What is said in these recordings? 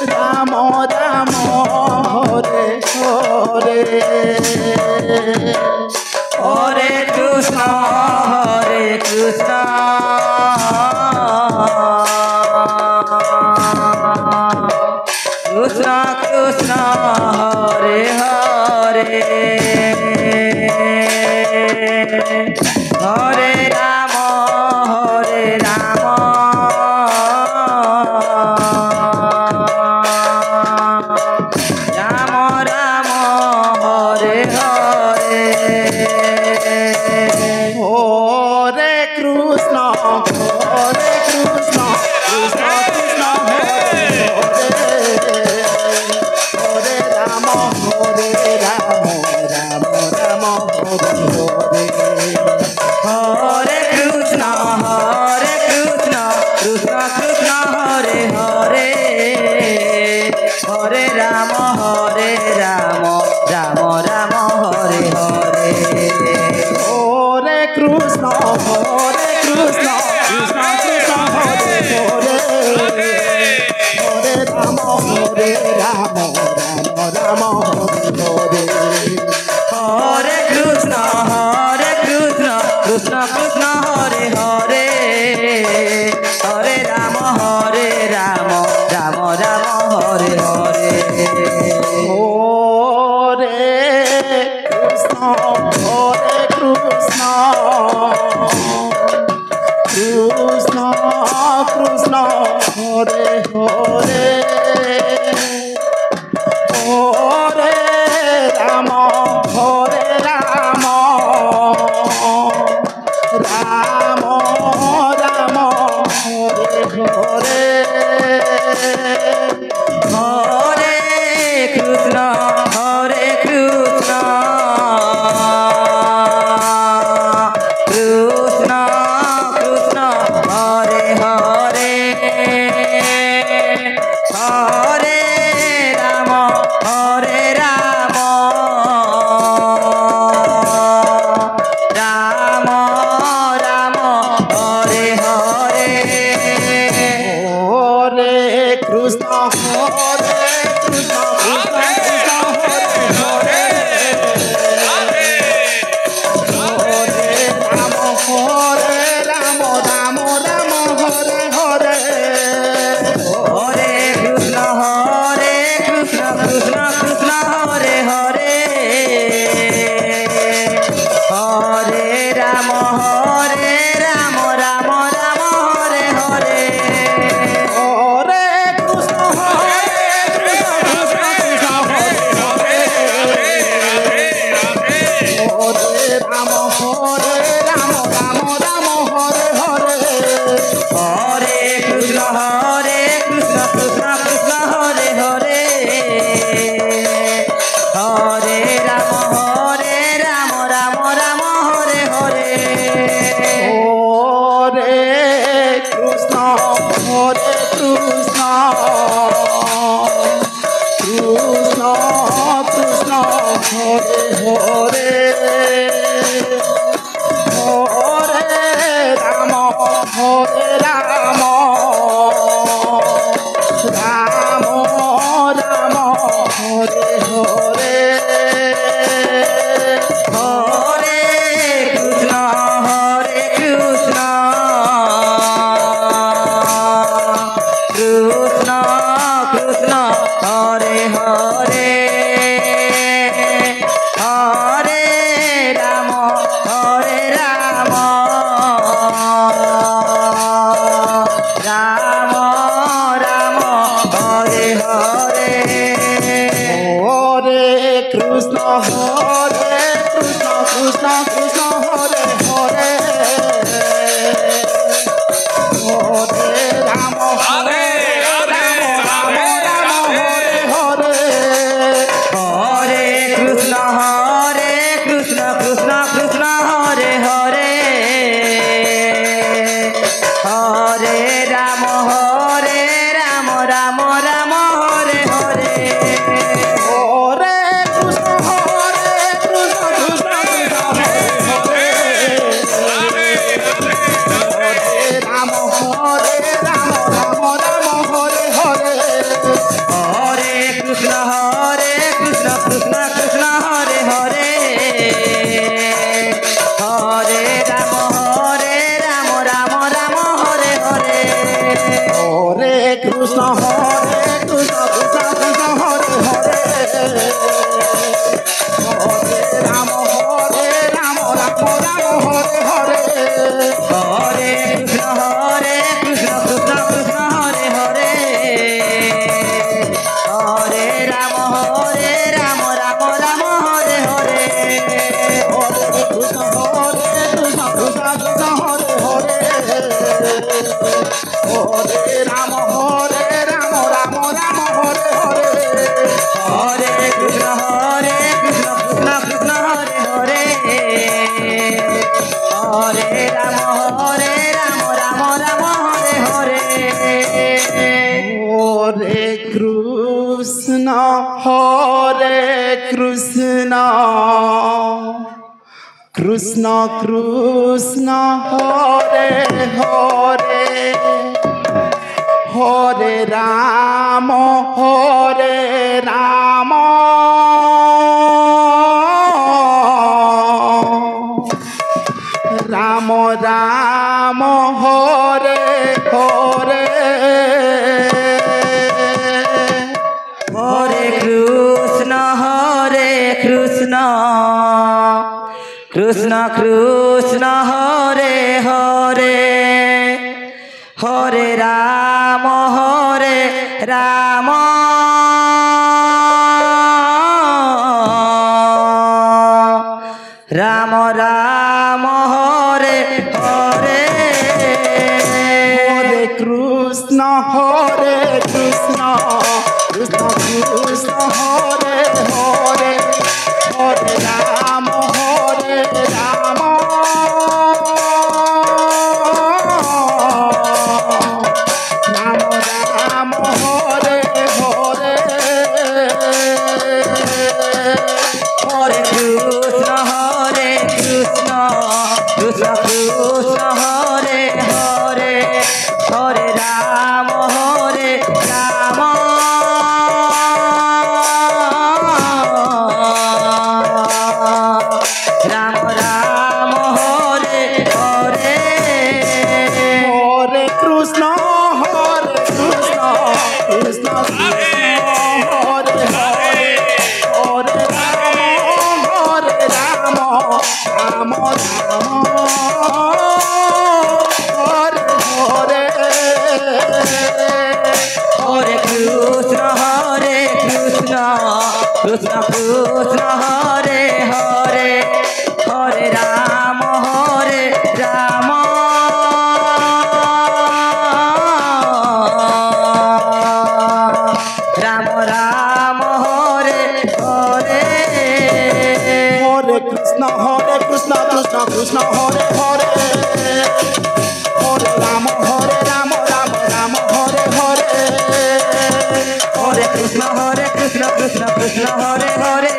Ram Ram Hare Hare Hare Krishna Krishna Krishna Hare Hare Hare Ram Ram Ram Hare Hare Hare Krishna Krishna Krishna Hare Hare Hare Ram Ram Ram Hare Hare Hare Krishna Krishna Krishna Hare Hare Hare Ram Ram Ram Hare Hare Hare Krishna Krishna Krishna Hare Hare Hare Ram Ram Ram Hare Hare Hare Krishna Krishna Krishna Hare Hare Hare Ram Ram Ram Hare Hare Hare Krishna Krishna Krishna Krishna Hare Hare Hare Ram Ram Ram Ram Hare Hare Hare Krishna Krishna Krishna Krishna Hare Hare Hare Ram Ram Ram Hare Hare Hare Krishna Krishna Krishna Hare Hare Hare Ram Ram Ram Hare Hare Hare Krishna Krishna Krishna Hare Hare Hare Ram Ram Ram Hare Hare Hare Krishna Krishna Krishna Hare Hare Hare Ram Ram Ram Hare Hare Hare Krishna Krishna Krishna Hare Hare Hare Ram Ram Ram Hare Hare Hare Krishna Krishna Krishna Krishna Hare Hare Hare Ram Ram Ram Ram Hare Hare Hare Krishna Krishna Krishna Krishna Hare Hare Hare Ram Krishna Hare Krishna Krishna Krishna Hare Hare Hare Rama Rama Rama Hare Hare Hare Krishna Krishna Krishna Hare Hare Hare Rama Rama Rama Hare Hare Hare Krishna Krishna Krishna Krishna Hare Hare Hare Rama Rama Rama Hare Hare Hare Krishna Krishna Krishna Hare Hare Hare Rama Rama Rama Hare Hare Hare Krishna Krishna Krishna Hare Hare Hare Rama Rama Rama Hare Hare Hare Krishna Krishna Krishna Hare Hare Hare Rama Rama Rama Hare Hare Hare Krishna Krishna Krishna Hare Hare Hare Rama Rama Rama Hare Hare Hare Krishna Krishna Krishna Hare Hare Hare Rama Rama Rama Rama Hare Hare Hare Krishna Krishna Krishna Hare Hare Hare Rama Rama Hare Hare Hare Krishna Krishna Krishna Hare Hare Hare Rama Rama Rama Rama Hare Hare Hare Krishna Krishna Krishna Hare Hare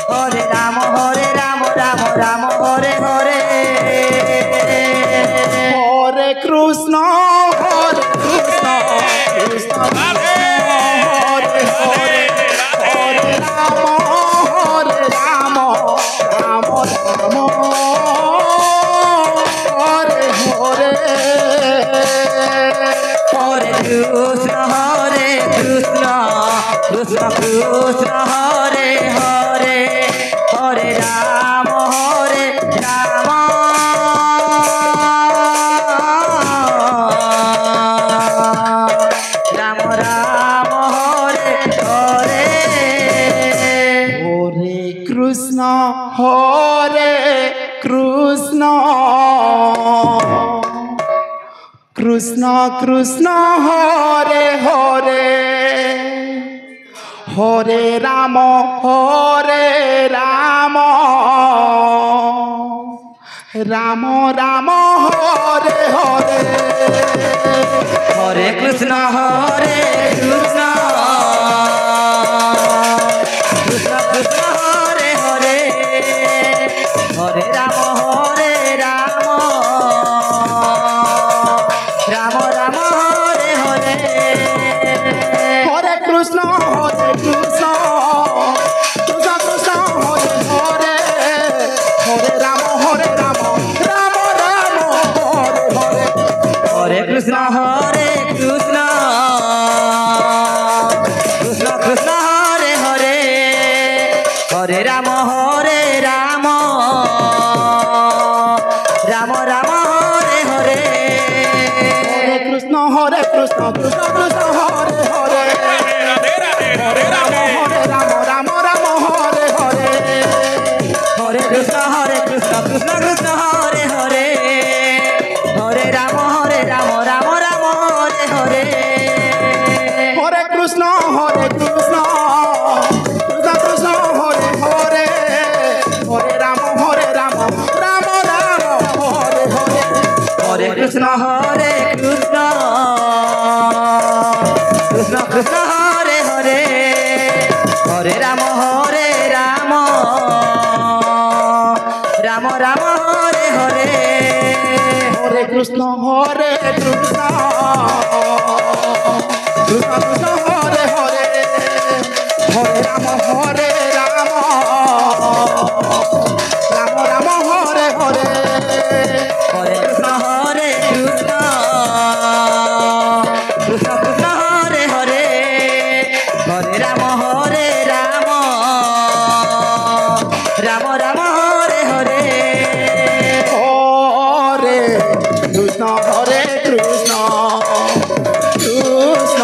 Hare Rama Rama Rama Hare Hare Hare Krishna Krishna Krishna Hare Hare Hare Rama Rama Rama Hare Hare Hare Krishna Krishna Krishna Hare Hare Hare Rama Rama Rama Hare Hare Hare Krishna Krishna Krishna Hare Hare Hare Rama Rama Rama Rama Hare Hare Hare Krishna Krishna Krishna Hare Hare Hare Rama Rama Rama Hare Hare Hare Krishna Krishna Krishna Hare Hare Hare Rama Rama Rama Hare Hare Hare Krishna Krishna Krishna Hare Hare Hare Rama Rama Rama Hare Hare Hare Krishna Hare Hare Krishna Krishna Krishna Hare Hare Hare Ram Ram Ram Hare Hare Hare Krishna Krishna Krishna Hare Hare Hare Ram Ram Ram Hare Hare Hare Krishna Krishna Krishna Hare Hare Hare Ram Ram Ram Hare Hare Hare Krishna Krishna Krishna Krishna Hare Hare Hare Ram Ram Ram Ram Hare Hare Hare Krishna Krishna Krishna Krishna Hare Hare Hare Ram Ram Ram Hare Hare Hare Krishna Krishna Krishna Krishna Hare Hare Hare Ram Ram Ram Ram Hare Hare Hare Krishna Krishna Krishna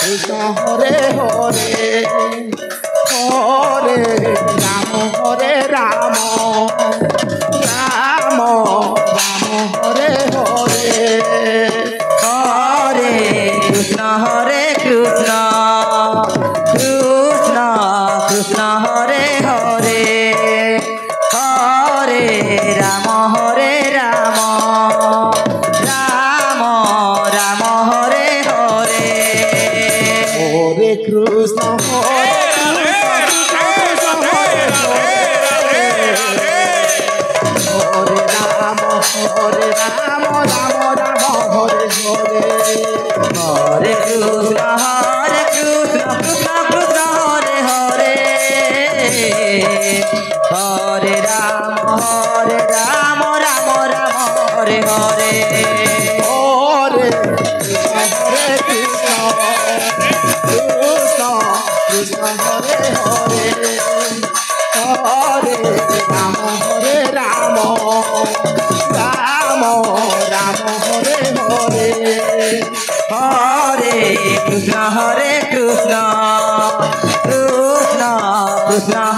Krishna Hare Hare Hare Ram Ram Ram Hare Hare Hare Krishna Krishna Krishna Krishna Hare Hare Hare Ram Ram Ram Ram Hare Hare Hare Krishna Hare Ram Ram Ram Hare Hare Hare Krishna Krishna Krishna Hare Hare Hare Ram Ram Ram Hare Hare Hare Krishna Krishna Krishna Hare Hare Hare Ram Ram Ram Ram Hare Hare Hare Krishna Krishna Krishna Krishna